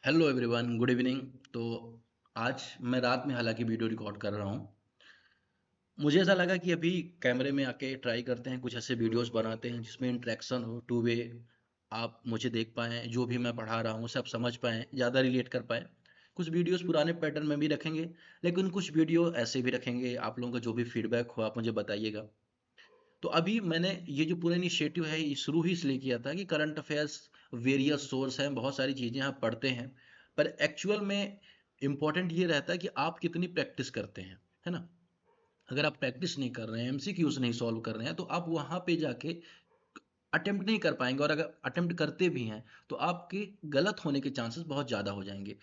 Hello everyone, good evening. तो आज मैं रात में हालांकि वीडियो रिकॉर्ड कर रहा हूँ। मुझे ऐसा लगा कि अभी कैमरे में आके ट्राई करते हैं, कुछ ऐसे वीडियोस बनाते हैं जिसमें इंटरेक्शन हो, टू वे। आप मुझे देख पाएँ, जो भी मैं पढ़ा रहा हूँ सब समझ पाएँ, ज़्यादा रिलेट कर पाएँ। कुछ वीडियोस पुराने पैटर्न में भी रखेंगे, लेकिन कुछ वीडियो ऐसे भी रखेंगे। आप लोगों का जो भी फीडबैक हो आप मुझे बताइएगा। तो अभी मैंने ये जो पूरा इनिशिएटिव है ये शुरू ही इसलिए किया था कि करंट अफेयर्स, वेरियस सोर्स हैं, बहुत सारी चीज़ें आप पढ़ते हैं, पर एक्चुअल में इम्पोर्टेंट ये रहता है कि आप कितनी प्रैक्टिस करते हैं, है ना। अगर आप प्रैक्टिस नहीं कर रहे हैं, एमसीक्यूज नहीं सॉल्व कर रहे हैं, तो आप वहाँ पे जाके अटेम्प्ट नहीं कर पाएंगे, और अगर अटेम्प्ट करते भी हैं तो आपके गलत होने के चांसेस बहुत ज़्यादा हो जाएंगे।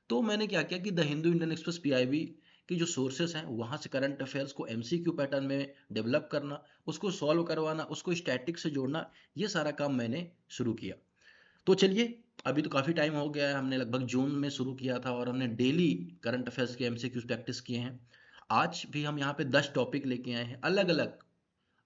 तो मैंने क्या किया कि the Hindu Indian express PIB की जो सोर्सेस हैं वहाँ से करंट अफेयर्स को एमसीक्यू पैटर्न में डेवलप करना, उसको सॉल्व करवाना, उसको स्टैटिक से जोड़ना, ये सारा काम मैंने शुरू किया। तो चलिए, अभी तो काफ़ी टाइम हो गया है, हमने लगभग जून में शुरू किया था और हमने डेली करंट अफेयर्स के एमसीक्यूज प्रैक्टिस किए हैं। आज भी हम यहाँ पे 10 टॉपिक लेके आए हैं अलग अलग।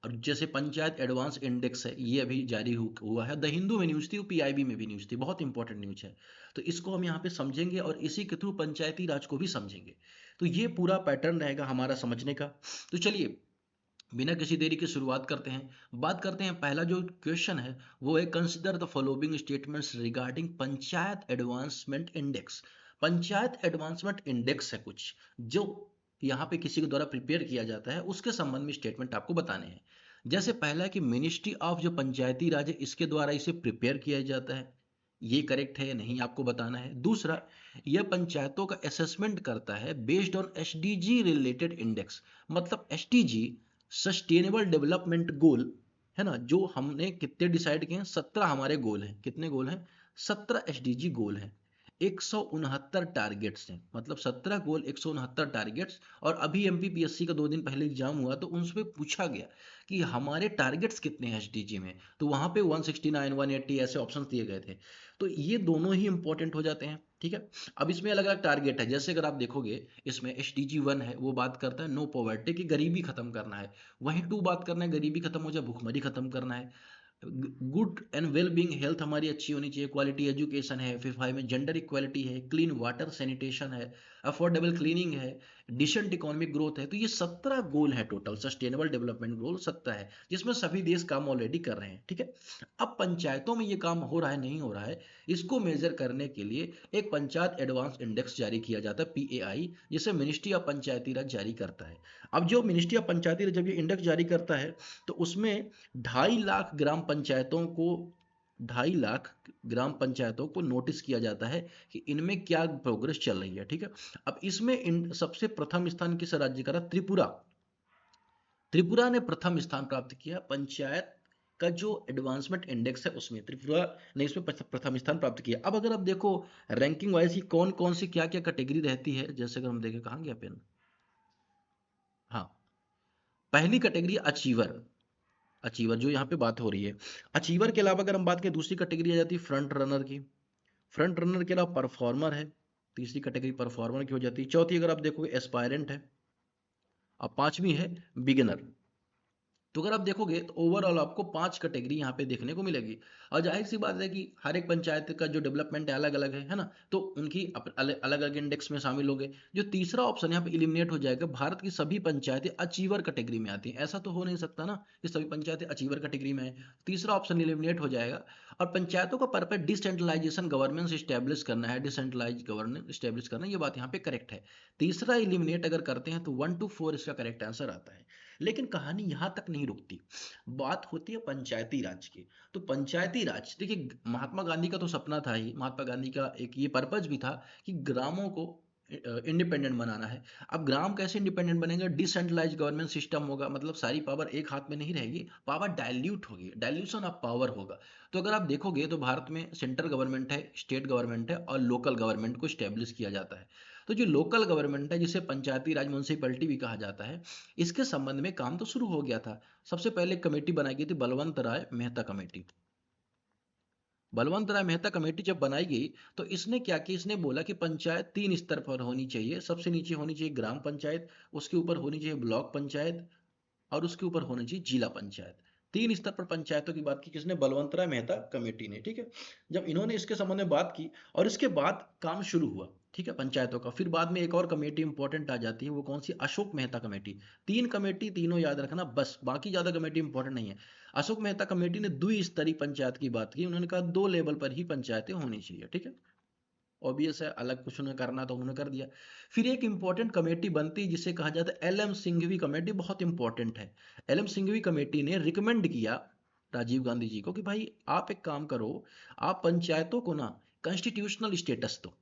और जैसे पंचायत एडवांस इंडेक्स है, ये अभी जारी हुआ है, द हिंदू में न्यूज़ थी, पीआईबी में भी न्यूज़ थी, बहुत इंपॉर्टेंट न्यूज़ है। तो इसको हम यहाँ पे समझेंगे और इसी के थ्रू पंचायती राज को भी समझेंगे। तो ये पूरा पैटर्न रहेगा हमारा समझने का। तो चलिए, बिना किसी देरी के शुरुआत करते हैं। बात करते हैं, पहला जो क्वेश्चन है वो है, consider the following statements regarding panchayat advancement index. Panchayat advancement index है कुछ जो यहाँ पे किसी के द्वारा प्रिपेयर किया जाता है, उसके संबंध में स्टेटमेंट आपको बताने हैं। जैसे पहला है कि मिनिस्ट्री ऑफ जो पंचायती राज है इसके द्वारा इसे प्रिपेयर किया जाता है, ये करेक्ट है या नहीं आपको बताना है। दूसरा, यह पंचायतों का असेसमेंट करता है based on SDG related index. मतलब एसडीजी, सस्टेनेबल डेवलपमेंट गोल, है ना, जो हमने कितने डिसाइड किए हैं, 17 हमारे गोल हैं। कितने गोल हैं? 17 एसडीजी गोल हैं। 169 टारगेट्स हैं, मतलब 17 गोल, 169 टारगेट्स। और अभी एमपीपीएससी का 2 दिन पहले एग्जाम हुआ तो उनसे पूछा गया कि हमारे टारगेट्स कितने हैं एसडीजी में, तो वहां पे 169, 180 ऐसे ऑप्शंस दिए गए थे। तो ये दोनों ही इंपॉर्टेंट हो जाते हैं, ठीक है। अब इसमें अलग अलग टारगेट है, जैसे अगर आप देखोगे इसमें एच डी जी 1 है, वो बात करता है नो पॉवर्टी की, गरीबी खत्म करना है। वहीं 2 बात करना है गरीबी खत्म हो जाए, भुखमरी खत्म करना है। Good and well being, health हमारी अच्छी होनी चाहिए, क्वालिटी एजुकेशन है। फिर 5 में जेंडर इक्वालिटी है, क्लीन वाटर सैनिटेशन है, अफोर्डेबल क्लीनिंग है, डिसेंट इकोनॉमिक ग्रोथ है। तो ये 17 गोल है, टोटल सस्टेनेबल डेवलपमेंट गोल 17 है, जिसमें सभी देश काम ऑलरेडी कर रहे हैं, ठीक है। अब पंचायतों में ये काम हो रहा है नहीं हो रहा है, इसको मेजर करने के लिए एक पंचायत एडवांस इंडेक्स जारी किया जाता है, पीएआई, जिसे मिनिस्ट्री ऑफ पंचायती राज जारी करता है। अब जो मिनिस्ट्री ऑफ पंचायती राज जब ये इंडेक्स जारी करता है तो उसमें 2.5 लाख ग्राम पंचायतों को 2.5 लाख ग्राम पंचायतों को नोटिस किया जाता है कि इनमें क्या प्रोग्रेस चल रही है, ठीक है। अब इसमें सबसे प्रथम स्थान किस राज्य का रहा? त्रिपुरा। त्रिपुरा ने प्रथम स्थान प्राप्त किया पंचायत का जो एडवांसमेंट इंडेक्स है उसमें, त्रिपुरा ने इसमें प्रथम स्थान प्राप्त किया। अब अगर आप देखो रैंकिंग वाइज ही कौन कौन सी क्या क्या कैटेगरी रहती है, जैसे अगर हम देखें, कहाँ गया पेन, हाँ, पहली कैटेगरी अचीवर। अचीवर जो यहाँ पे बात हो रही है, अचीवर के अलावा अगर हम बात करें दूसरी कैटेगरी आ जाती है फ्रंट रनर की। फ्रंट रनर के अलावा परफॉर्मर है, तीसरी कैटेगरी परफॉर्मर की हो जाती है। चौथी अगर आप देखोगे एस्पायरेंट है, और पांचवी है बिगिनर। तो अगर आप देखोगे तो ओवरऑल आपको 5 कैटेगरी यहाँ पे देखने को मिलेगी। और जाहिर सी बात है कि हर एक पंचायत का जो डेवलपमेंट है अलग अलग है ना, तो उनकी अलग अलग इंडेक्स में शामिल होंगे। जो तीसरा ऑप्शन यहाँ पे इलिमिनेट हो जाएगा, भारत की सभी पंचायतें अचीवर कैटेगरी में आती हैं, ऐसा तो हो नहीं सकता ना कि सभी पंचायतें अचीवर कैटेगरी में है। तीसरा ऑप्शन इलिमिनेट हो जाएगा। और पंचायतों का पर्पज डिसेंट्रलाइजेशन गवर्नेंस स्टैब्लिश करना है, डिसेंट्रलाइज गवर्नेंस स्टैब्लिश करना, ये बात यहाँ पे करेक्ट है। तीसरा इलिमिनेट अगर करते हैं तो 1 to 4 इसका करेक्ट आंसर आता है। लेकिन कहानी यहाँ तक नहीं रुकती, बात होती है पंचायती राज की। तो पंचायती राज देखिए, महात्मा गांधी का तो सपना था ही, महात्मा गांधी का एक ये पर्पज भी था कि ग्रामों को इंडिपेंडेंट बनाना है। अब ग्राम कैसे इंडिपेंडेंट बनेंगे? डिसेंट्रलाइज गवर्नमेंट सिस्टम होगा, मतलब सारी पावर एक हाथ में नहीं रहेगी, पावर डाइल्यूट होगी, डाइल्यूशन ऑफ पावर होगा। तो अगर आप देखोगे तो भारत में सेंट्रल गवर्नमेंट है, स्टेट गवर्नमेंट है, और लोकल गवर्नमेंट को स्टेब्लिश किया जाता है। तो जो लोकल गवर्नमेंट है, जिसे पंचायती राज म्यूनसिपैलिटी भी कहा जाता है, इसके संबंध में काम तो शुरू हो गया था। सबसे पहले कमेटी बनाई गई थी, बलवंत राय मेहता कमेटी। बलवंत राय मेहता कमेटी जब बनाई गई तो इसने क्या किया, इसने बोला कि पंचायत 3 स्तर पर होनी चाहिए। सबसे नीचे होनी चाहिए ग्राम पंचायत, उसके ऊपर होनी चाहिए ब्लॉक पंचायत, और उसके ऊपर होनी चाहिए जिला पंचायत। तीन स्तर पर पंचायतों की बात की किसने? बलवंतराय मेहता कमेटी ने, ठीक है। जब इन्होंने इसके संबंध में बात की और इसके बाद काम शुरू हुआ, ठीक है, पंचायतों का। फिर बाद में एक और कमेटी इंपॉर्टेंट आ जाती है, वो कौन सी? अशोक मेहता कमेटी। तीन कमेटी, तीनों याद रखना बस, बाकी ज्यादा कमेटी इंपॉर्टेंट नहीं है। अशोक मेहता कमेटी ने द्विस्तरीय पंचायत की बात की, उन्होंने कहा 2 लेवल पर ही पंचायतें होनी चाहिए, ठीक है। ऑब्वियस है, अलग कुछ उन्हें करना तो उन्होंने कर दिया। फिर एक इंपॉर्टेंट कमेटी बनती है जिसे कहा जाता है एल.एम. सिंघवी कमेटी, बहुत इंपॉर्टेंट है। एल.एम. सिंघवी कमेटी ने रिकमेंड किया राजीव गांधी जी को कि भाई आप एक काम करो, आप पंचायतों को ना कॉन्स्टिट्यूशनल स्टेटस दो।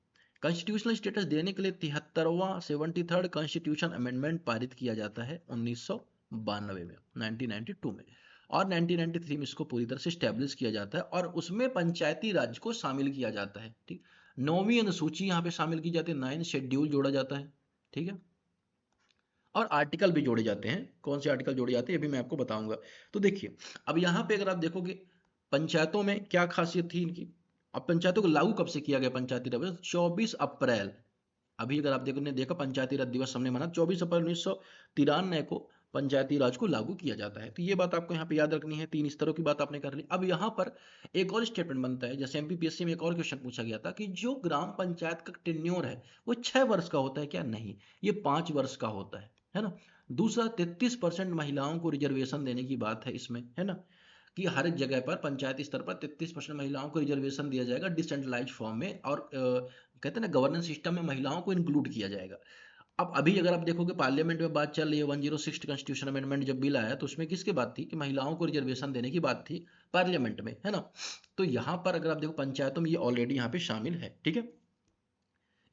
कॉन्स्टिट्यूशनल स्टेटस देने के लिए 73वां 73rd कॉन्स्टिट्यूशन अमेंडमेंट पारित किया जाता है 1992 में, 1992 में। और 1993 में इसको पूरी तरह से स्टैब्लिश किया जाता है और उसमें पंचायती राज को शामिल किया जाता है, ठीक। 9वीं अनुसूची यहाँ पे शामिल की जाती है, 9 शेड्यूल जोड़ा जाता है, ठीक है। और आर्टिकल भी जोड़े जाते हैं। कौन से आर्टिकल जोड़े जाते हैं ये भी मैं आपको बताऊंगा। तो देखिए, अब यहाँ पे अगर आप देखोगे पंचायतों में क्या खासियत थी इनकी। अब पंचायतों को लागू कब से किया गया पंचायती राज? 24 अप्रैल। अभी अगर आप देखा पंचायती राज दिवस हमने मना 24 अप्रैल 1993 को पंचायती राज को लागू किया जाता है। तो ये बात आपको यहाँ पे याद रखनी है। तीन स्तरों की बात आपने कर ली। अब यहाँ पर एक और स्टेटमेंट बनता है, जैसे एमपीपीएससी में एक और क्वेश्चन पूछा गया था कि जो ग्राम पंचायत का टेन्योर है वो 6 वर्ष का होता है क्या? नहीं, ये 5 वर्ष का होता है ना। दूसरा, 33% महिलाओं को रिजर्वेशन देने की बात है इसमें, है ना, कि हर एक जगह पर पंचायती स्तर पर 33% महिलाओं को रिजर्वेशन दिया जाएगा डिसेंट्रलाइज फॉर्म में, और कहते हैं ना गवर्नेंस सिस्टम में महिलाओं को इंक्लूड किया जाएगा। अब अभी अगर आप देखोगे पार्लियामेंट में बात चल रही है, 106 कॉन्स्टिट्यूशन अमेंडमेंट जब बिल आया तो उसमें किसकी बात थी? कि महिलाओं को रिजर्वेशन देने की बात थी पार्लियामेंट में, है ना। तो यहाँ पर अगर आप देखो पंचायतों में ये ऑलरेडी यहाँ पे शामिल है, ठीक है।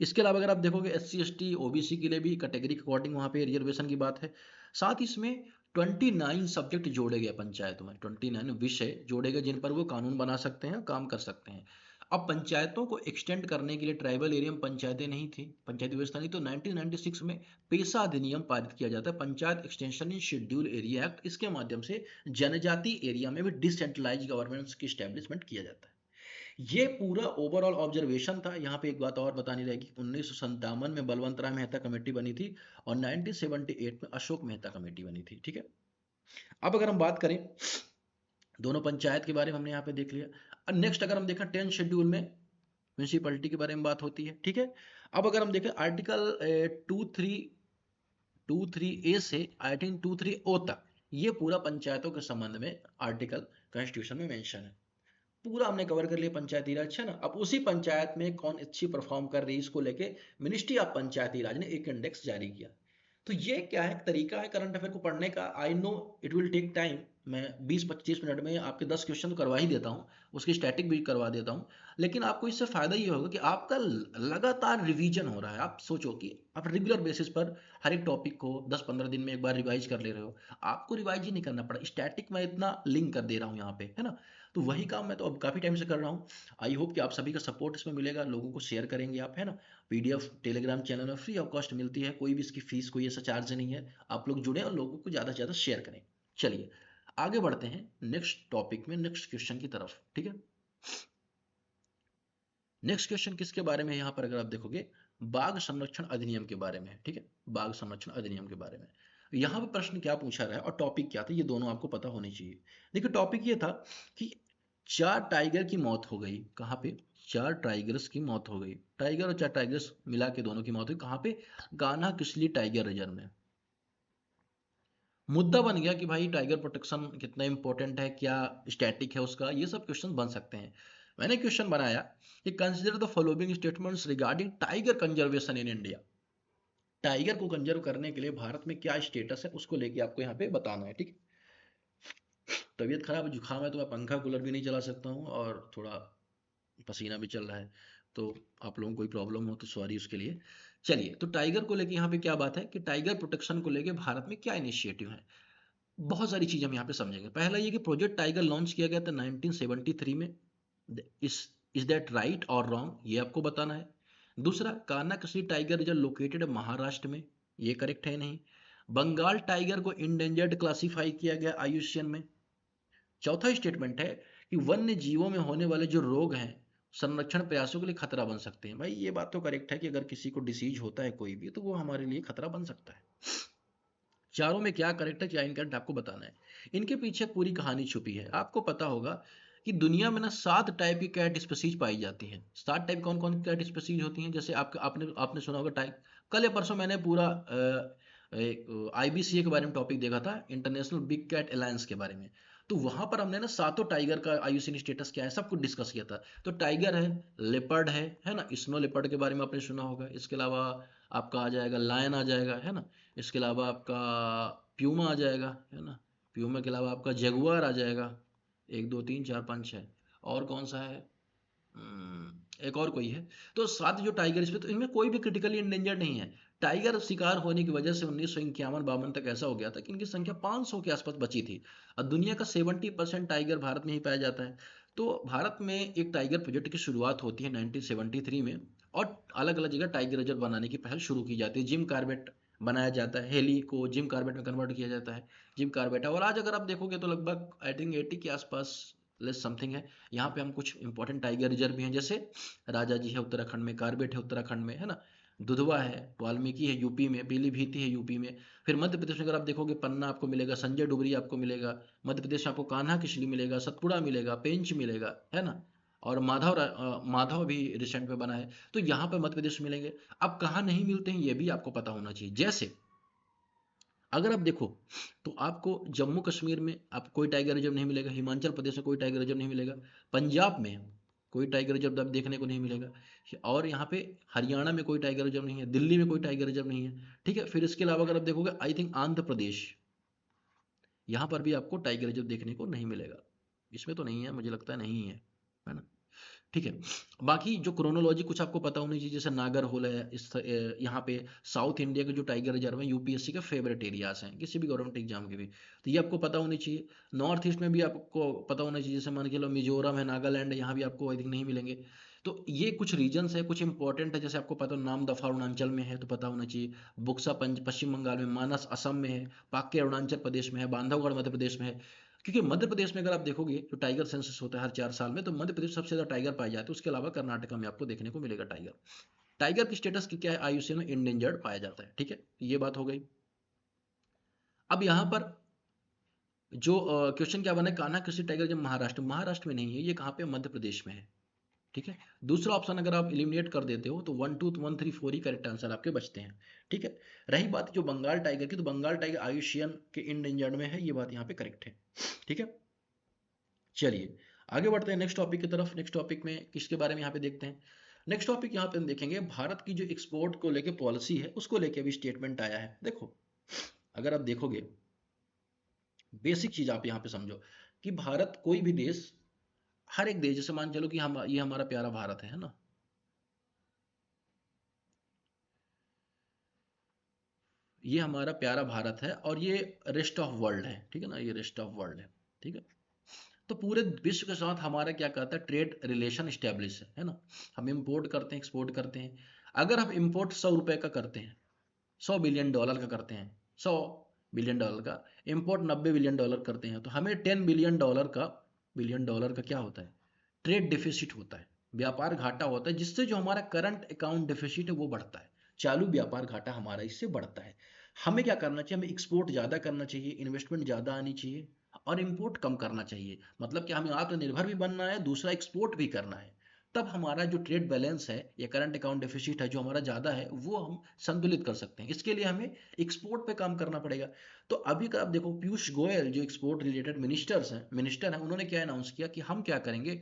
इसके अलावा अगर आप देखोगे SC ST OBC के लिए भी कैटेगरी के अकॉर्डिंग वहाँ पे रिजर्वेशन की बात है। साथ ही इसमें 29 सब्जेक्ट जोड़े गए पंचायतों में, 29 विषय जोड़े गए जिन पर वो कानून बना सकते हैं, काम कर सकते हैं। अब पंचायतों को एक्सटेंड करने के लिए ट्राइबल एरिया में पंचायतें नहीं थी, पंचायती व्यवस्था नहीं, तो 1996 में पेशा अधिनियम पारित किया जाता है, panchayat extension in schedule area act. इसके माध्यम से जनजाति एरिया में भी डिसेंट्रलाइज गवर्नेंस की स्टैब्लिशमेंट किया जाता है। ये पूरा ओवरऑल ऑब्जर्वेशन था। यहाँ पे एक बात और बतानी रहेगी, 1957 में बलवंत राय मेहता कमेटी बनी थी और 1978 में अशोक मेहता कमेटी बनी थी, ठीक है। अब अगर हम बात करें दोनों पंचायत के बारे में हमने यहाँ पे देख लिया। नेक्स्ट अगर हम देखा 10 शेड्यूल में म्यूनिसिपैलिटी के बारे में बात होती है, ठीक है। अब अगर हम देखें आर्टिकल 23 ए से आई थिंक 23 ओ तक, ये पूरा पंचायतों के संबंध में आर्टिकल कॉन्स्टिट्यूशन में मेंशन है। पूरा हमने कवर कर लिया पंचायती राज, अच्छा ना। अब उसी पंचायत में कौन अच्छी परफॉर्म कर रही है इसको लेके मिनिस्ट्री ऑफ पंचायती राज ने एक इंडेक्स जारी किया। तो ये क्या है, तरीका है करंट अफेयर को पढ़ने का। I know it will take time, मैं 20-25 मिनट में आपके 10 क्वेश्चन तो करवा ही देता हूँ, उसकी स्टैटिक भी करवा देता हूँ। लेकिन आपको इससे फायदा ये होगा कि आपका लगातार रिवीजन हो रहा है। आप सोचो कि आप रेगुलर बेसिस पर हर एक टॉपिक को 10-15 दिन में एक बार रिवाइज कर ले रहे हो। आपको रिवाइज ही नहीं करना पड़ा, स्टैटिक मैं इतना लिंक कर दे रहा हूँ यहाँ पे, है ना। तो वही काम मैं तो अब काफ़ी टाइम से कर रहा हूँ। आई होप कि आप सभी का सपोर्ट इसमें मिलेगा, लोगों को शेयर करेंगे आप, है ना। PDF टेलीग्राम चैनल में फ्री ऑफ कॉस्ट मिलती है, कोई भी इसकी फीस कोई ऐसा चार्ज नहीं है। आप लोग जुड़े और लोगों को ज़्यादा से ज़्यादा शेयर करें। चलिए आगे बढ़ते हैं नेक्स्ट टॉपिक में, नेक्स्ट क्वेश्चन की तरफ, ठीक है। नेक्स्ट क्वेश्चन किसके बारे में यहाँ पर अगर आप देखोगे बाघ संरक्षण अधिनियम के बारे में, ठीक है। बाघ संरक्षण अधिनियम के बारे में यहाँ पे प्रश्न क्या पूछा रहा है और टॉपिक क्या था, ये दोनों आपको पता होनी चाहिए। देखिए टॉपिक ये था कि 4 टाइगर की मौत हो गई। कहाँ पे? 4 टाइगर्स की मौत हो गई। टाइगर और 4 टाइगर्स मिला के दोनों की मौत हुई। कहाँ पे? कान्हा किसली टाइगर रिजर्व में। मुद्दा बन गया कि भाई टाइगर प्रोटेक्शन कितना इंपॉर्टेंट है, क्या स्टैटिक है उसका, ये सब क्वेश्चन बन सकते हैं। मैंने क्वेश्चन बनाया कि consider the following statements regarding tiger conservation in India. Tiger को कंजर्व करने के लिए भारत में क्या स्टेटस है उसको लेके आपको यहाँ पे बताना है, ठीक है। तबीयत खराब जुकाम है तो मैं पंखा कूलर भी नहीं चला सकता हूँ और थोड़ा पसीना भी चल रहा है, तो आप लोगों को कोई प्रॉब्लम हो तो सॉरी उसके लिए। चलिए, तो टाइगर को लेके यहाँ पे क्या बात है कि टाइगर प्रोटेक्शन को लेके भारत में क्या इनिशिएटिव है। बहुत सारी चीजें हम यहाँ पे समझेंगे। पहला ये कि प्रोजेक्ट टाइगर लॉन्च किया गया था 1973 में। इस इज दैट राइट और रॉन्ग, ये आपको बताना है। दूसरा, Kanha Kisli tiger reserve located है महाराष्ट्र में, ये करेक्ट है नहीं। बंगाल टाइगर को इंडेंजर्ड क्लासिफाई किया गया IUCN में। चौथा स्टेटमेंट है कि वन्य जीवों में होने वाले जो रोग हैं संरक्षण प्रयासों के लिए खतरा बन सकते हैं। भाई ये बात तो करेक्ट है कि अगर किसी को डिसीज होता है कोई भी तो वो हमारे लिए खतरा बन सकता है। चारों में क्या करेक्ट है क्या इनकरेक्ट आपको बताना है। इनके पीछे पूरी कहानी छुपी है। आपको पता होगा कि दुनिया में ना 7 टाइप की कैट स्पीसीज पाई जाती हैं। 7 टाइप कौन कौन कैट स्पीसीज होती हैं? जैसे आपके आपने आपने सुना होगा टाइप, कल या परसों मैंने पूरा IBCA के बारे में टॉपिक देखा था, इंटरनेशनल बिग कैट अलायंस के बारे में। तो वहां पर हमने ना सातों टाइगर का IUCN स्टेटस क्या है सब कुछ डिस्कस किया था। तो टाइगर है, लेपर्ड है ना, स्नो लेपर्ड के बारे में आपने सुना होगा। इसके अलावा आपका आ जाएगा लायन आ जाएगा, है ना। इसके अलावा आपका प्यूमा आ जाएगा, है ना। प्यूमा के अलावा आपका जगुआर आ जाएगा। 1 2 3 4 5 6, और कौन सा है? एक और कोई है। तो 7 जो टाइगर इसमें, तो इनमें कोई भी क्रिटिकली इंडेंजर्ड नहीं है। टाइगर शिकार होने की वजह से 1951-52 तक ऐसा हो गया था कि इनकी संख्या 500 के आसपास बची थी। और दुनिया का 70% टाइगर भारत में ही पाया जाता है। तो भारत में एक टाइगर प्रोजेक्ट की शुरुआत होती है 1973 में, और अलग अलग जगह टाइगर रिजर्व बनाने की पहल शुरू की जाती है। जिम कार्बेट बनाया जाता है, हेली को जिम कार्बेट में कन्वर्ट किया जाता है। जिम कार्बेट है, और आज अगर आप देखोगे तो लगभग आई थिंक 80 के आसपास लेस समथिंग है। यहाँ पे हम कुछ इंपॉर्टेंट टाइगर रिजर्व भी हैं, जैसे राजा जी है उत्तराखंड में, कार्बेट है उत्तराखंड में, है ना। दुधवा है, वाल्मीकि है यूपी में, पीलीभीत है यूपी में। फिर मध्य प्रदेश में अगर आप देखोगे पन्ना आपको मिलेगा, संजय डुबरी आपको मिलेगा। मध्य प्रदेश में आपको कान्हा किसली मिलेगा, सतपुड़ा मिलेगा, पेंच मिलेगा, है ना। और माधव भी रिसेंट में बना है। तो यहाँ पर मध्य प्रदेश में मिलेंगे। अब कहाँ नहीं मिलते हैं ये भी आपको पता होना चाहिए। जैसे अगर आप देखो तो आपको जम्मू कश्मीर में आप कोई टाइगर रिजर्व नहीं मिलेगा, हिमाचल प्रदेश में कोई टाइगर रिजर्व नहीं मिलेगा, पंजाब में कोई टाइगर रिजर्व आप देखने को नहीं मिलेगा, और यहाँ पे हरियाणा में कोई टाइगर रिजर्व नहीं है, दिल्ली में कोई टाइगर रिजर्व नहीं है। ठीक है, फिर इसके अलावा अगर आप देखोगे आई थिंक आंध्र प्रदेश, यहाँ पर भी आपको टाइगर रिजर्व देखने को नहीं मिलेगा। इसमें तो नहीं है, मुझे लगता है नहीं है ना। ठीक है। बाकी जो क्रोनोलॉजी कुछ आपको पता होनी चाहिए, जैसे नागरहोल है यहाँ पे साउथ इंडिया के जो टाइगर रिजर्व है यूपीएससी के फेवरेट एरियाज हैं किसी भी गवर्नमेंट एग्जाम के भी, तो ये आपको पता होनी चाहिए। नॉर्थ ईस्ट में भी आपको पता होना चाहिए, जैसे मान के लो मिजोरम है, नागालैंड है, यहाँ भी आपको आई थिंक नहीं मिलेंगे। तो ये कुछ रीजन्स है, कुछ इंपॉर्टेंट है, जैसे आपको पता नाम दफा अरुणाचल में है तो पता होना चाहिए, बुक्सा पश्चिम बंगाल में, मानस असम में है, पाक्के अरुणाचल प्रदेश में है, बांधवगढ़ मध्य प्रदेश में है। क्योंकि मध्य प्रदेश में अगर आप देखोगे तो टाइगर सेंसस होता है हर 4 साल में, तो मध्य प्रदेश सबसे ज्यादा टाइगर पाए जाते हैं। उसके अलावा कर्नाटका में आपको देखने को मिलेगा टाइगर। टाइगर की स्टेटस की क्या है, IUCN में इंडेंजर्ड पाया जाता है। ठीक है, ये बात हो गई। अब यहाँ पर जो क्वेश्चन क्या बना है, कान्हा कृषि टाइगर जब महाराष्ट्र में नहीं है, ये कहाँ पे, मध्य प्रदेश में है। ठीक है, दूसरा ऑप्शन अगर आप इलिमिनेट कर देते हो तो 1 2 1 3 4 ही करेक्ट आंसर आपके बचते हैं। ठीक है, रही बात जो बंगाल टाइगर की, तो बंगाल टाइगर IUCN के इंडेंजर्ड में है, ये बात यहाँ पे करेक्ट है। ठीक है, चलिए आगे बढ़ते हैं नेक्स्ट टॉपिक की तरफ। नेक्स्ट टॉपिक में किसके बारे में यहाँ पे देखते हैं। नेक्स्ट टॉपिक यहाँ पे हम देखेंगे भारत की जो एक्सपोर्ट को लेके पॉलिसी है, उसको लेके भी स्टेटमेंट आया है। देखो अगर आप देखोगे, बेसिक चीज आप यहाँ पे समझो कि भारत कोई भी देश, हर एक देश, जैसे मान चलो कि हम ये हमारा प्यारा भारत है ना, ये हमारा प्यारा भारत है और ये रेस्ट ऑफ वर्ल्ड है। ठीक है ना, ये रेस्ट ऑफ वर्ल्ड है। ठीक है, तो पूरे विश्व के साथ हमारा क्या कहता है, ट्रेड रिलेशन स्टैब्लिश है ना। हम इंपोर्ट करते हैं, एक्सपोर्ट करते हैं। अगर हम इंपोर्ट 100 रुपए का करते हैं, $100 बिलियन का करते हैं, $100 बिलियन का, इंपोर्ट $90 बिलियन करते हैं, तो हमें $10 बिलियन का क्या होता है, ट्रेड डिफिसिट होता है, व्यापार घाटा होता है, जिससे जो हमारा करंट अकाउंट डिफिसिट है वो बढ़ता है। चालू व्यापार घाटा हमारा इससे बढ़ता है। हमें क्या करना चाहिए, हमें एक्सपोर्ट ज़्यादा करना चाहिए, इन्वेस्टमेंट ज़्यादा आनी चाहिए, और इंपोर्ट कम करना चाहिए। मतलब कि हमें आत्मनिर्भर भी बनना है, दूसरा एक्सपोर्ट भी करना है। तब हमारा जो ट्रेड बैलेंस है या करंट अकाउंट डेफिसिट है जो हमारा ज़्यादा है, वो हम संतुलित कर सकते हैं। इसके लिए हमें एक्सपोर्ट पे काम करना पड़ेगा। तो अभी का आप देखो, पीयूष गोयल जो एक्सपोर्ट रिलेटेड मिनिस्टर हैं, उन्होंने क्या अनाउंस किया कि हम क्या करेंगे,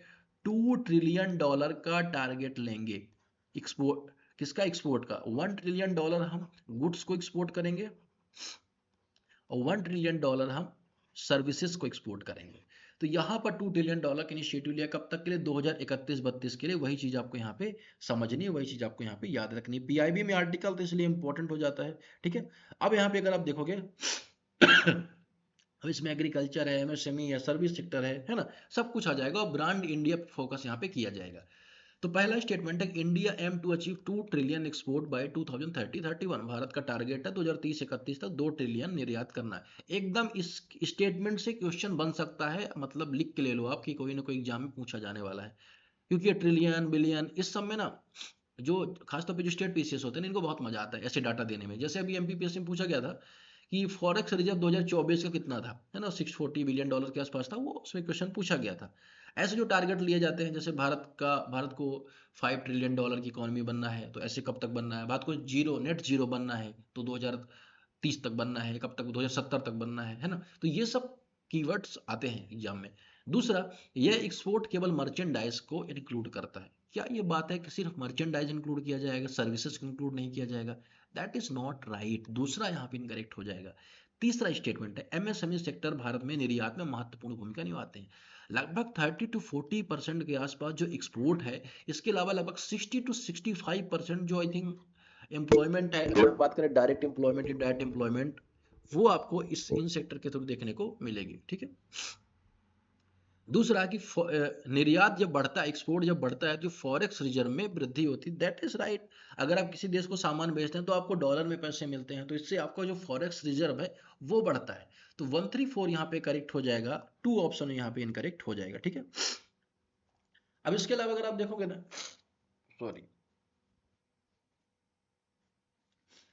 $2 ट्रिलियन का टारगेट लेंगे एक्सपोर्ट। किसका, एक्सपोर्ट का। $1 ट्रिलियन हम गुड्स को एक्सपोर्ट करेंगे, और $1 ट्रिलियन हम सर्विसेज को एक्सपोर्ट करेंगे। तो यहाँ पर $2 ट्रिलियन का इनिशिएटिव लिया, कब तक के लिए, 2031-32 के लिए। वही चीज आपको यहाँ पे समझनी है, वही चीज आपको यहाँ पे याद रखनी है। PIB में आर्टिकल तो इसलिए इंपॉर्टेंट हो जाता है। ठीक है, अब यहाँ पे अगर आप देखोगे अब इसमें एग्रीकल्चर है, MSME है, सर्विस सेक्टर है ना, सब कुछ आ जाएगा, और ब्रांड इंडिया फोकस यहाँ पे किया जाएगा। तो पहला स्टेटमेंट है, India aim to achieve 2 trillion export by 2030-31। Bharat का टारगेट है 2030-31 तक 2 ट्रिलियन निर्यात करना है। एकदम इस स्टेटमेंट से क्वेश्चन बन सकता है, मतलब लिख के ले लो आप कि कोई ना कोई एग्जाम में पूछा जाने वाला है। क्योंकि ये ट्रिलियन बिलियन इस सब में ना, जो खासतौर पे जो स्टेट PCS होते हैं इनको बहुत मजा आता है ऐसे डाटा देने में। जैसे अभी MPPSC में पूछा गया था कि फॉरेक्स रिजर्व 2024 का कितना था, है ना, $640 बिलियन के आसपास था, वो उसमें क्वेश्चन पूछा गया था। ऐसे जो टारगेट लिए जाते हैं, जैसे भारत को $5 ट्रिलियन की इकोनॉमी बनना है, तो ऐसे कब तक बनना है, भारत को नेट जीरो बनना है तो 2030 तक बनना है, कब तक, 2070 तक बनना है ना। तो ये सब कीवर्ड्स आते हैं एग्जाम में। दूसरा, यह एक्सपोर्ट केवल मर्चेंडाइज को इंक्लूड करता है। क्या ये बात है कि सिर्फ मर्चेंडाइज इंक्लूड किया जाएगा, सर्विसेज को इंक्लूड नहीं किया जाएगा? दैट इज नॉट राइट, दूसरा यहाँ पे इनकरेक्ट हो जाएगा। तीसरा स्टेटमेंट है, एमएसएमई सेक्टर भारत में निर्यात में महत्वपूर्ण भूमिका निभाते हैं। लगभग 30 to 40% के आसपास जो एक्सपोर्ट है, इसके अलावा लगभग 60 to 65% जो आई थिंक एम्प्लॉयमेंट है, अगर बात करें डायरेक्ट एम्प्लॉयमेंट, इनडायरेक्ट एम्प्लॉयमेंट, वो आपको इन सेक्टर के थ्रू देखने को मिलेगी। ठीक है। दूसरा कि निर्यात जब बढ़ता है, एक्सपोर्ट जब बढ़ता है, तो फॉरेक्स रिजर्व में वृद्धि होती है। That is right. अगर आप किसी देश को सामान बेचते हैं तो आपको डॉलर में पैसे मिलते हैं, तो इससे आपका जो फॉरेक्स रिजर्व है वो बढ़ता है। तो 134 यहाँ पे करेक्ट हो जाएगा, 2 ऑप्शन यहाँ पे इनकरेक्ट हो जाएगा। ठीक है। अब इसके अलावा अगर आप देखोगे ना, सॉरी,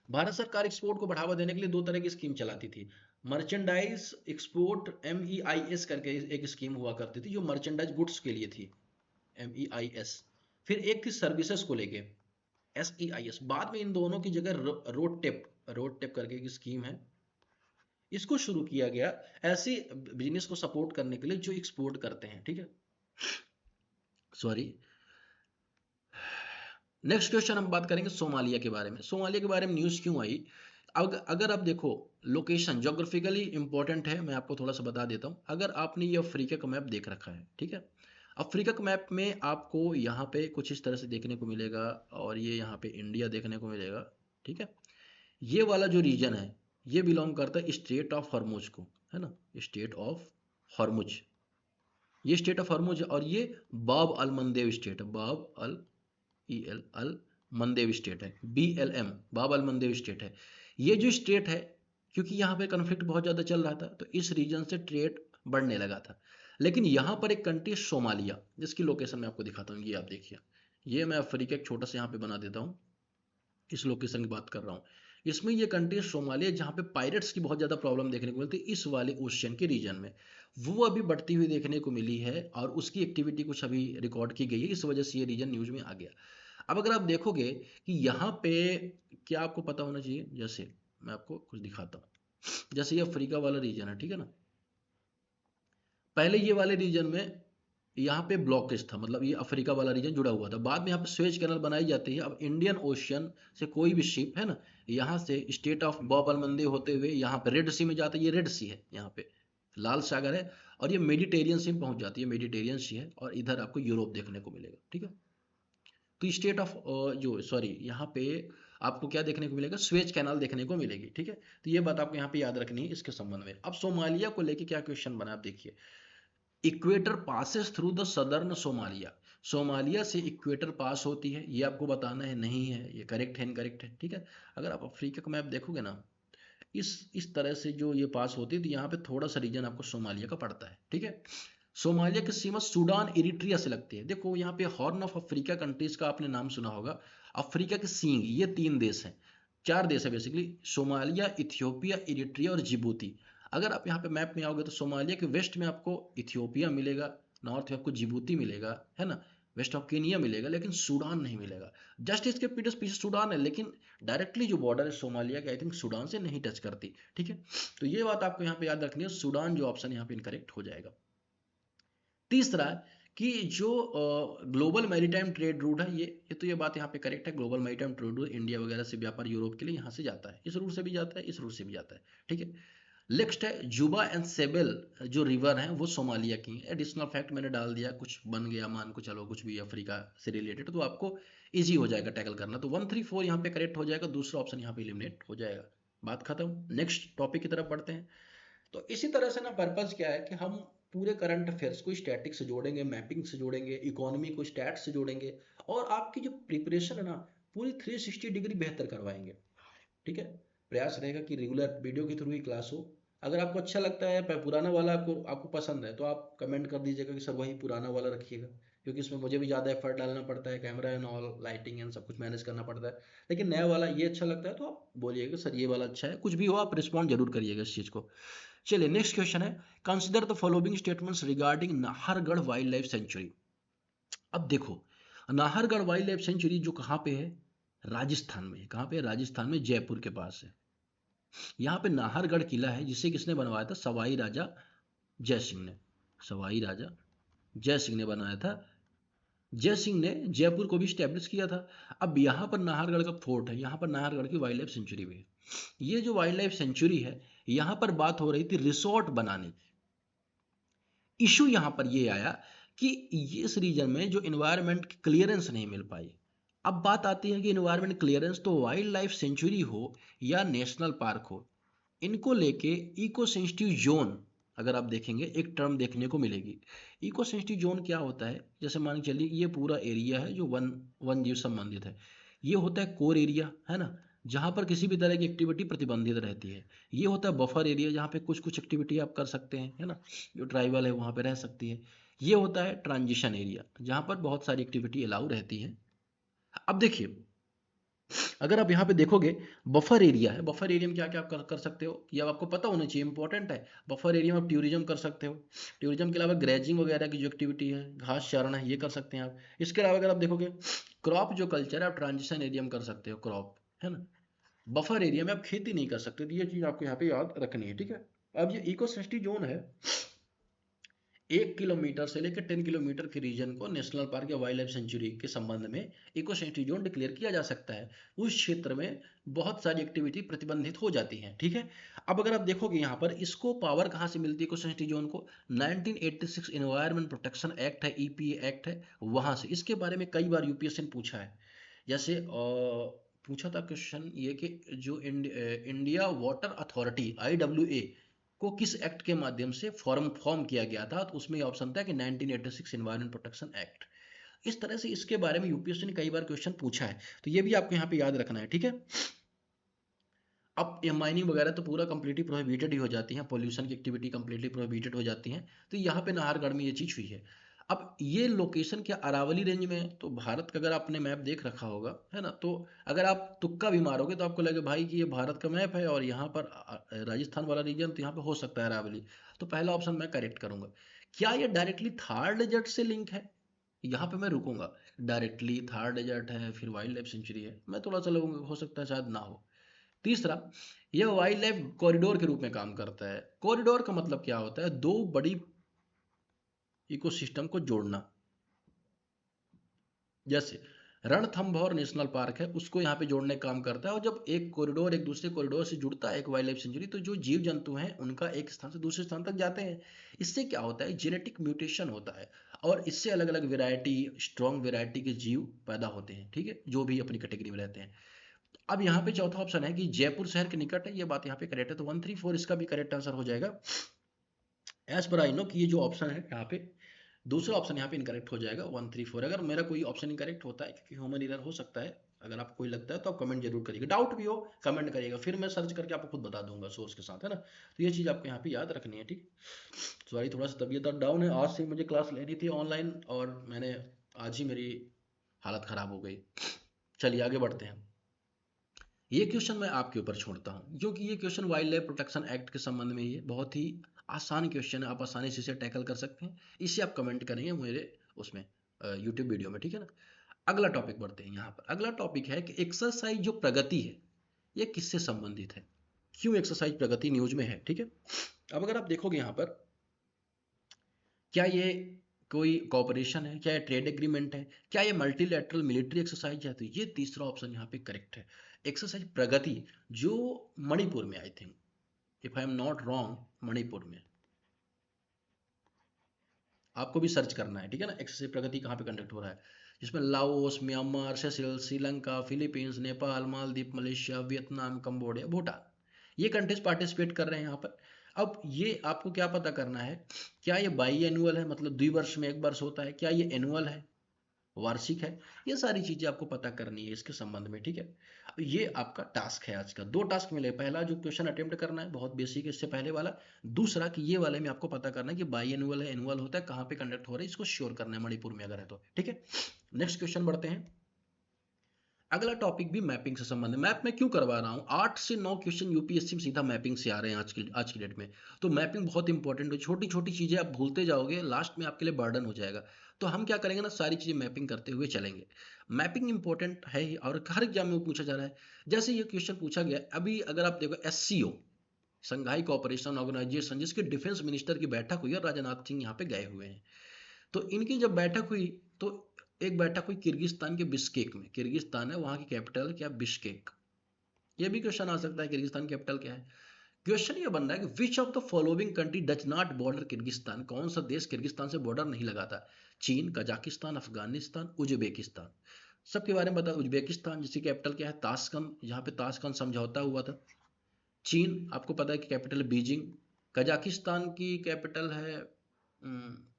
भारत सरकार एक्सपोर्ट को बढ़ावा देने के लिए 2 तरह की स्कीम चलाती थी। मर्चेंडाइज एक्सपोर्ट, MEIS करके एक स्कीम हुआ करती थी, जो मर्चेंडाइज गुड्स के लिए थी, MEIS। फिर एक थी सर्विसेज को लेके, SEIS। बाद में इन दोनों की जगह रोड टेप करके एक स्कीम है, इसको शुरू किया गया ऐसी बिजनेस को सपोर्ट करने के लिए जो एक्सपोर्ट करते हैं। ठीक है, सॉरी। नेक्स्ट क्वेश्चन हम बात करेंगे सोमालिया के बारे में। सोमालिया के बारे में न्यूज़ क्यों आई? अगर आप देखो, लोकेशन जोग्राफिकली इंपॉर्टेंट है, मैं आपको थोड़ा सा बता देता हूँ। अगर आपने ये अफ्रीका का मैप देख रखा है, ठीक है, अफ्रीका के मैप में आपको यहाँ पे कुछ इस तरह से देखने को मिलेगा, और ये यहाँ पे इंडिया देखने को मिलेगा। ठीक है। ये वाला जो रीजन है, ये बिलोंग करता है स्टेट ऑफ हॉर्मुज को, है ना, स्टेट ऑफ हॉर्मुज। ये स्टेट ऑफ हॉर्मुज, और ये बाब अल मंदेव स्टेट है, बाब अल अल मंदेव स्टेट है, BLM, बाब अल मंदेव स्टेट है। ये जो स्टेट है, क्योंकि यहाँ पे कन्फ्लिक्ट बहुत ज़्यादा चल रहा था, तो इस रीजन से ट्रेड बढ़ने लगा था। लेकिन यहाँ पर एक कंट्री सोमालिया, जिसकी लोकेशन मैं आपको दिखाता हूँ, ये आप देखिए, ये मैं अफ्रीका एक छोटा सा यहाँ पे बना देता हूँ, इस लोकेशन की बात कर रहा हूँ। इसमें ये कंट्री सोमालिया, जहाँ पे पायरेट्स की बहुत ज़्यादा प्रॉब्लम देखने को मिलती है इस वाले ओशियन के रीजन में, वो अभी बढ़ती हुई देखने को मिली है, और उसकी एक्टिविटी कुछ अभी रिकॉर्ड की गई है, इस वजह से ये रीजन न्यूज़ में आ गया। अब अगर आप देखोगे कि यहाँ पे क्या आपको पता होना चाहिए, जैसे मैं आपको कुछ दिखाता हूँ, जैसे ये अफ्रीका वाला रीजन है, ठीक है ना, पहले ये वाले रीजन में यहाँ पे ब्लॉकेज था, मतलब ये अफ्रीका वाला रीजन जुड़ा हुआ था। बाद में यहाँ पे स्वेज कैनल बनाई जाती है। अब इंडियन ओशियन से कोई भी शिप, है ना, यहाँ से स्टेट ऑफ बॉब अल मंदे होते हुए यहाँ पे रेड सी में जाता है, ये रेड सी है, यहाँ पे लाल सागर है, और ये मेडिटेरियन सी में पहुंच जाती है, मेडिटेरियन सी है, और इधर आपको यूरोप देखने को मिलेगा। ठीक है। तो स्टेट ऑफ जो सॉरी यहाँ पे आपको क्या देखने को मिलेगा, स्वेज कैनाल देखने को मिलेगी। ठीक है। तो ये बात आपको यहाँ पे याद रखनी है इसके संबंध में। अब सोमालिया को लेके क्या क्वेश्चन बना, आप देखिए, equator passes through the southern Somalia. Somalia से इक्वेटर पास होती है, ये आपको बताना है, नहीं है, ये करेक्ट है, इनकरेक्ट है। ठीक है। अगर आप अफ्रीका का मैप देखोगे ना, इस तरह से जो ये पास होती है, तो यहाँ पे थोड़ा सा रीजन आपको सोमालिया का पड़ता है। ठीक है। सोमालिया की सीमा सूडान, इरिट्रिया से लगती है। देखो यहाँ पे हॉर्न ऑफ अफ्रीका कंट्रीज का आपने नाम सुना होगा, अफ्रीका के सींग, ये 3 देश हैं, 4 देश है बेसिकली, सोमालिया, इथियोपिया, इरिट्रिया और जिबूती। अगर आप यहाँ पे मैप में आओगे तो सोमालिया के वेस्ट में आपको इथियोपिया मिलेगा, नॉर्थ में आपको जिबूती मिलेगा, है ना, वेस्ट ऑफ केनिया मिलेगा, लेकिन सूडान नहीं मिलेगा। जस्ट इसके पीछे पीछे सूडान है, लेकिन डायरेक्टली जो बॉर्डर है सोमालिया के, आई थिंक सूडान से नहीं टच करती। ठीक है। तो ये बात आपको यहाँ पे याद रखनी है, सूडान जो ऑप्शन यहाँ पे इनकरेक्ट हो जाएगा। तीसरा, कि जो ग्लोबल मैरीटाइम ट्रेड रूट है, ये तो ये बात यहाँ पे करेक्ट है, global maritime trade route India वगैरह से व्यापार यूरोप के लिए यहाँ से जाता है, इस रूट से भी जाता है, इस रूट से भी जाता है। ठीक है। नेक्स्ट है जुबा एंड सेबेल, जो रिवर हैं वो सोमालिया की। एडिशनल फैक्ट मैंने डाल दिया, कुछ बन गया, मान को चलो कुछ भी अफ्रीका से रिलेटेड, तो आपको इजी हो जाएगा टैकल करना। तो 134 यहाँ पे करेक्ट हो जाएगा, दूसरा ऑप्शन यहाँ पे एलिमिनेट हो जाएगा। बात खत्म, नेक्स्ट टॉपिक की तरफ बढ़ते हैं। तो इसी तरह से ना पर्पस क्या है कि हम पूरे करंट अफेयर्स को स्टैटिक से जोड़ेंगे, मैपिंग से जोड़ेंगे, इकोनॉमी को स्टैट से जोड़ेंगे, और आपकी जो प्रिपरेशन है ना, पूरी 360 डिग्री बेहतर करवाएंगे। ठीक है। प्रयास रहेगा कि रेगुलर वीडियो के थ्रू ही क्लास हो। अगर आपको अच्छा लगता है, पुराना वाला आपको पसंद है, तो आप कमेंट कर दीजिएगा कि सर वही पुराना वाला रखिएगा। क्योंकि इसमें मुझे भी ज़्यादा एफर्ट डालना पड़ता है, camera and all, lighting and सब कुछ मैनेज करना पड़ता है। लेकिन नया वाला ये अच्छा लगता है तो आप बोलिएगा सर ये वाला अच्छा है, कुछ भी हो आप रिस्पॉन्ड जरूर करिएगा इस चीज़ को। चलिए नेक्स्ट क्वेश्चन है, consider the following statements regarding Nahargarh wild life sanctuary. अब देखो, नाहरगढ़ वाइल्ड लाइफ सेंचुरी जो कहाँ पे है, राजस्थान में। कहाँ पे है? राजस्थान में, जयपुर के पास है। यहाँ पे नाहरगढ़ किला है जिसे किसने बनवाया था? सवाई राजा जय सिंह ने। सवाई राजा जय सिंह ने बनाया था। जय सिंह ने जयपुर को भी स्टैब्लिश किया था। अब यहाँ पर नाहरगढ़ का फोर्ट है, यहाँ पर नाहरगढ़ की वाइल्ड लाइफ सेंचुरी भी है। ये जो वाइल्ड लाइफ सेंचुरी है, यहाँ पर बात हो रही थी रिसोर्ट बनाने की। इशू यहाँ पर ये आया कि इस रीजन में जो इन्वायरमेंट की क्लियरेंस नहीं मिल पाई। अब बात आती है कि इन्वायरमेंट क्लियरेंस तो वाइल्ड लाइफ सेंचुरी हो या नेशनल पार्क हो, इनको लेके इको सेंसिटिव जोन, अगर आप देखेंगे एक टर्म देखने को मिलेगी। इको सेंसिटिव जोन क्या होता है? जैसे मान के चलिए ये पूरा एरिया है जो वन जीव संबंधित है, ये होता है कोर एरिया, है ना, जहाँ पर किसी भी तरह की एक्टिविटी प्रतिबंधित रहती है। ये होता है बफर एरिया, जहाँ पे कुछ कुछ एक्टिविटी आप कर सकते हैं, है ना, जो ट्राइबल है वहाँ पे रह सकती है। ये होता है ट्रांजिशन एरिया, जहाँ पर बहुत सारी एक्टिविटी अलाउ रहती है। अब देखिए, अगर आप यहाँ पे देखोगे, बफर एरिया है। बफर एरिया में क्या क्या आप कर सकते हो, ये आपको पता होना चाहिए, इंपॉर्टेंट है। बफर एरिया में आप टूरिज्म कर सकते हो। टूरिज्म के अलावा ग्रेजिंग वगैरह की जो एक्टिविटी है, घास चारण है, ये कर सकते हैं आप। इसके अलावा अगर आप देखोगे क्रॉप जो कल्चर है, आप ट्रांजिशन एरिया में कर सकते हो क्रॉप, है ना। बफर एरिया में आप खेती नहीं कर सकते, तो ये चीज़ आपको यहाँ पे याद रखनी है, ठीक है। अब ये इको सेंसिटिव जोन है, 1 किलोमीटर से लेकर 10 किलोमीटर के रीजन को नेशनल पार्क या वाइल्ड लाइफ सेंचुरी के संबंध में इको सेंसिटिव जोन डिक्लेयर किया जा सकता है। उस क्षेत्र में बहुत सारी एक्टिविटी प्रतिबंधित हो जाती हैं, ठीक है। अब अगर आप देखोगे यहाँ पर, इसको पावर कहाँ से मिलती है इको सेंसिटिव जोन को? 1986 एनवायरमेंट प्रोटेक्शन एक्ट है, ईपीए एक्ट है, वहां से। इसके बारे में कई बार यूपीएससी ने पूछा है। जैसे पूछा था क्वेश्चन ये कि जो इंडिया वाटर अथॉरिटी IWA को किस एक्ट के माध्यम से फॉर्म किया गया था, तो उसमें ऑप्शन था कि 1986 एनवायरमेंट प्रोटेक्शन एक्ट। इस तरह से इसके बारे में यूपीएससी ने कई बार क्वेश्चन पूछा है, तो ये भी आपको यहाँ पे याद रखना है, ठीक है। अब ये माइनिंग वगैरह तो पूरा कंप्लीटली प्रोहिबिटेड ही हो जाती है, पोल्यूशन की एक्टिविटी कंप्लीटली प्रोहिबिटेड हो जाती है। तो यहाँ पे नाहरगढ़ में ये चीज़ हुई है। अब ये लोकेशन क्या अरावली रेंज में है? तो भारत का अगर आपने मैप देख रखा होगा, है ना, तो अगर आप तुक्का भी मारोगे तो आपको लगेगा भाई कि ये भारत का मैप है और यहाँ पर राजस्थान वाला रीजन, तो यहाँ पे हो सकता है अरावली। तो पहला ऑप्शन मैं करेक्ट करूंगा। क्या ये डायरेक्टली थार डेजर्ट से लिंक है? यहाँ पे मैं रुकूंगा। डायरेक्टली थार डेजर्ट है, फिर वाइल्ड लाइफ सेंचुरी है, मैं थोड़ा सा लगूंगा, हो सकता है शायद ना हो। तीसरा, यह वाइल्ड लाइफ कॉरिडोर के रूप में काम करता है। कॉरिडोर का मतलब क्या होता है? दो बड़ी इकोसिस्टम को जोड़ना। जैसे रणथंभौर नेशनल पार्क है, उसको यहाँ पे जोड़ने का काम करता है। और जब एक कॉरिडोर एक दूसरे कॉरिडोर से जुड़ता है, एक वाइल्ड लाइफ सेंचुरी, तो जो जीव जंतु हैं उनका एक स्थान से दूसरे स्थान तक जाते हैं। इससे क्या होता है? जेनेटिक म्यूटेशन होता है, और इससे अलग अलग वेराइटी, स्ट्रॉन्ग वेराइटी के जीव पैदा होते हैं, ठीक है, जो भी अपनी कैटेगरी में रहते हैं। अब यहाँ पे चौथा ऑप्शन है कि जयपुर शहर के निकट है, ये बात यहाँ पे करेक्ट है, तो 134 इसका भी करेक्ट आंसर हो जाएगा। एज पर आई नो कि ये जो ऑप्शन है यहाँ पे, दूसरा ऑप्शन यहाँ पे इनकरेक्ट हो जाएगा 134। अगर मेरा कोई ऑप्शन इनकरेक्ट होता है, क्योंकि ह्यूमन एरर हो सकता है, अगर आपको कोई लगता है तो आप कमेंट जरूर करिएगा, डाउट भी हो कमेंट करिएगा, फिर मैं सर्च करके आपको खुद बता दूंगा सोर्स के साथ, है ना। तो ये चीज़ आपको यहाँ पे याद रखनी है, ठीक। सॉरी, थोड़ा सा तबीयत डाउन है, आज से मुझे क्लास लेनी थी ऑनलाइन और मैंने आज ही मेरी हालत ख़राब हो गई। चलिए आगे बढ़ते हैं। ये क्वेश्चन मैं आपके ऊपर छोड़ता हूँ, क्योंकि ये question wild life protection act के संबंध में, ये बहुत ही आसान क्वेश्चन है, आप आसानी से इसे टैकल कर सकते हैं। इसे आप कमेंट करेंगे मेरे उसमें यूट्यूब वीडियो में, ठीक है ना। अगला टॉपिक बढ़ते हैं। यहाँ पर अगला टॉपिक है कि एक्सरसाइज जो प्रगति है, ये किससे संबंधित है, क्यों एक्सरसाइज प्रगति न्यूज में है, ठीक है। अब अगर आप देखोगे यहाँ पर, क्या ये कोई कॉपरेशन है, क्या ये ट्रेड एग्रीमेंट है, क्या ये मल्टीलैटरल मिलिट्री एक्सरसाइज है? तो ये तीसरा ऑप्शन यहाँ पे करेक्ट है, एक्सरसाइज प्रगति, जो मणिपुर में, I think if I am not wrong, Manipur में। आपको भी सर्च करना है, ठीक है ना, एक्सरसाइज प्रगति कहाँ पे कंडक्ट हो रहा है, जिसमें Laos, Myanmar, Seychelles, Sri Lanka, Philippines, Nepal, Maldives, Malaysia, Vietnam, Cambodia, Bhutan, ये कंट्रीज पार्टिसिपेट कर रहे हैं यहाँ पर। अब ये आपको क्या पता करना है, क्या ये बाई एनुअल है, मतलब द्विवर्ष में एक वर्ष होता है, क्या ये एनुअल है, वार्षिक है, ये सारी चीजें आपको पता करनी है इसके संबंध में, ठीक है। ये आपका टास्क है आज का। 2 टास्क मिले, पहला जो क्वेश्चन अटेम्प्ट करना है बहुत बेसिक है इससे पहले वाला, दूसरा कि ये वाले में आपको पता करना है कि बाई एनुअल है, एनुअल होता है, कहाँ पे कंडक्ट हो रहा है, इसको श्योर करना है मणिपुर में अगर है तो, ठीक है। नेक्स्ट क्वेश्चन बढ़ते हैं। अगला टॉपिक भी मैपिंग से संबंधित है। मैप में क्यों करवा रहा हूँ, 8 से 9 क्वेश्चन यूपीएससी में सीधा मैपिंग से आ रहे हैं आज की डेट में। तो मैपिंग बहुत इंपॉर्टेंट है, छोटी छोटी चीजें आप भूलते जाओगे, लास्ट में आपके लिए बर्डन हो जाएगा। तो हम क्या करेंगे ना, सारी चीजें मैपिंग करते हुए चलेंगे। मैपिंग इंपॉर्टेंट है ही, और हर एग्जाम में पूछा जा रहा है। जैसे ये क्वेश्चन पूछा गया अभी, अगर आप देखो SCO, संघाई कोऑपरेशन ऑर्गेनाइजेशन, जिसके डिफेंस मिनिस्टर की बैठक हुई है, राजनाथ सिंह यहाँ पे गए हुए हैं। तो इनकी जब बैठक हुई तो एक बैठक हुई किर्गिस्तान के बिश्केक में। किर्गिस्तान है, वहां की कैपिटल क्या, बिश्केक। ये भी क्वेश्चन आ सकता है, किर्गिस्तान कैपिटल क्या है। क्वेश्चन ये बन रहा है कि which of the following country does not border Kyrgyzstan, कौन सा देश किर्गिस्तान से बॉर्डर नहीं लगाता। चीन, कजाकिस्तान, अफगानिस्तान, उज्बेकिस्तान। सबके बारे में बता। उज्बेकिस्तान जिसकी कैपिटल क्या है, ताशकंद, यहाँ पे ताशकंद समझौता हुआ था। चीन आपको पता है कि कैपिटल बीजिंग। कजाकिस्तान की कैपिटल है,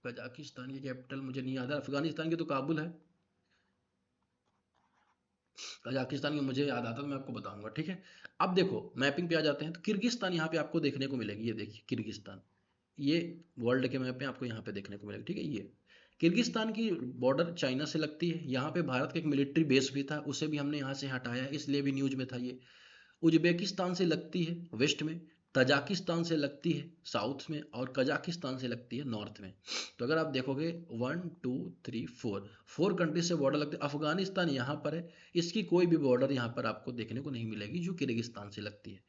कजाकिस्तान की कैपिटल मुझे नहीं याद है। अफगानिस्तान की तो काबुल है, कजाकिस्तान की मुझे याद आता तो मैं आपको बताऊंगा, ठीक है। अब देखो मैपिंग पे आ जाते हैं, तो किर्गिस्तान यहाँ पे आपको देखने को मिलेगी, ये देखिए किर्गिस्तान, ये वर्ल्ड के मैप में आपको यहाँ पे देखने को मिलेगा, ठीक है। ये किर्गिस्तान की बॉर्डर चाइना से लगती है, यहाँ पे भारत का एक मिलिट्री बेस भी था, उसे भी हमने यहाँ से हटाया, इसलिए भी न्यूज में था ये। उज्बेकिस्तान से लगती है वेस्ट में, तजाकिस्तान से लगती है साउथ में, और कजाकिस्तान से लगती है नॉर्थ में। तो अगर आप देखोगे 1 2 3 4 कंट्री से बॉर्डर लगती है। अफगानिस्तान यहाँ पर है, इसकी कोई भी बॉर्डर यहाँ पर आपको देखने को नहीं मिलेगी जो किर्गिस्तान से लगती है।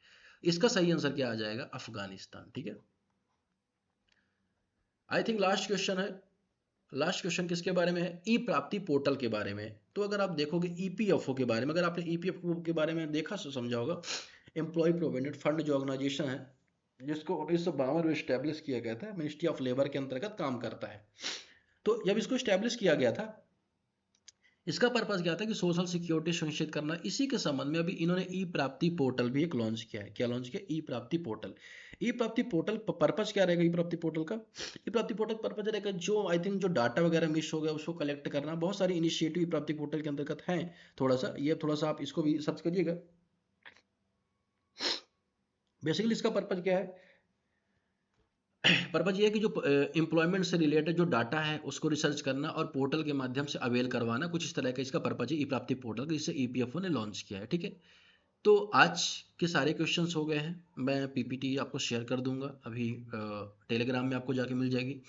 इसका सही आंसर क्या आ जाएगा, अफगानिस्तान, ठीक है। आई थिंक लास्ट क्वेश्चन है। लास्ट क्वेश्चन किसके बारे में है, ई प्राप्ति पोर्टल के बारे में। तो अगर आप देखोगे ईपीएफओ के बारे में, अगर आपने ईपीएफओ के बारे में देखा तो समझा होगा, एम्प्लॉय प्रोविडेंट फंड जो ऑर्गेनाइजेशन है, जिसको 1952 में स्टैब्लिश किया गया था, मिनिस्ट्री ऑफ लेबर के अंतर्गत काम करता है। तो जब इसको स्टैब्लिश किया गया था, इसका पर्पज क्या था कि सोशल सिक्योरिटी सुनिश्चित करना। इसी के संबंध में अभी इन्होंने ई प्राप्ति पोर्टल भी एक लॉन्च किया है। क्या लॉन्च किया, ई प्राप्ति पोर्टल। ई प्राप्ति पोर्टल पर्पज क्या रहेगा, ई प्राप्ति पोर्टल का, ई प्राप्ति पोर्टल पर्पज रहेगा जो आई थिंक जो डाटा वगैरह मिस हो गया उसको कलेक्ट करना। बहुत सारी इनिशिएटिव ई प्राप्ति पोर्टल के अंतर्गत हैं। थोड़ा सा आप इसको भी सर्च करिएगा। बेसिकली इसका पर्पज क्या है, पर्पज ये है कि जो एम्प्लॉयमेंट से रिलेटेड जो डाटा है उसको रिसर्च करना और पोर्टल के माध्यम से अवेल करवाना, कुछ इस तरह का इसका पर्पज है ई प्राप्ति पोर्टल का, जिससे ईपीएफओ ने लॉन्च किया है, ठीक है। तो आज के सारे क्वेश्चंस हो गए हैं, मैं पीपीटी आपको शेयर कर दूंगा अभी, टेलीग्राम में आपको जाके मिल जाएगी।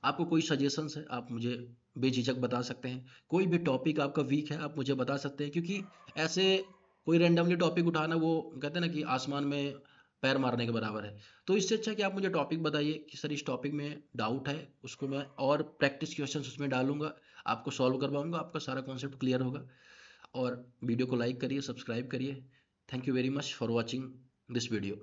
आपको कोई सजेशंस है आप मुझे बेझिझक बता सकते हैं। कोई भी टॉपिक आपका वीक है आप मुझे बता सकते हैं, क्योंकि ऐसे कोई रैंडमली टॉपिक उठाना, वो कहते हैं ना कि आसमान में पैर मारने के बराबर है। तो इससे अच्छा कि आप मुझे टॉपिक बताइए कि सर इस टॉपिक में डाउट है, उसको मैं और प्रैक्टिस क्वेश्चन उसमें डालूंगा, आपको सॉल्व करवाऊंगा, आपका सारा कॉन्सेप्ट क्लियर होगा। और वीडियो को लाइक करिए, सब्सक्राइब करिए। Thank you very much for watching this video.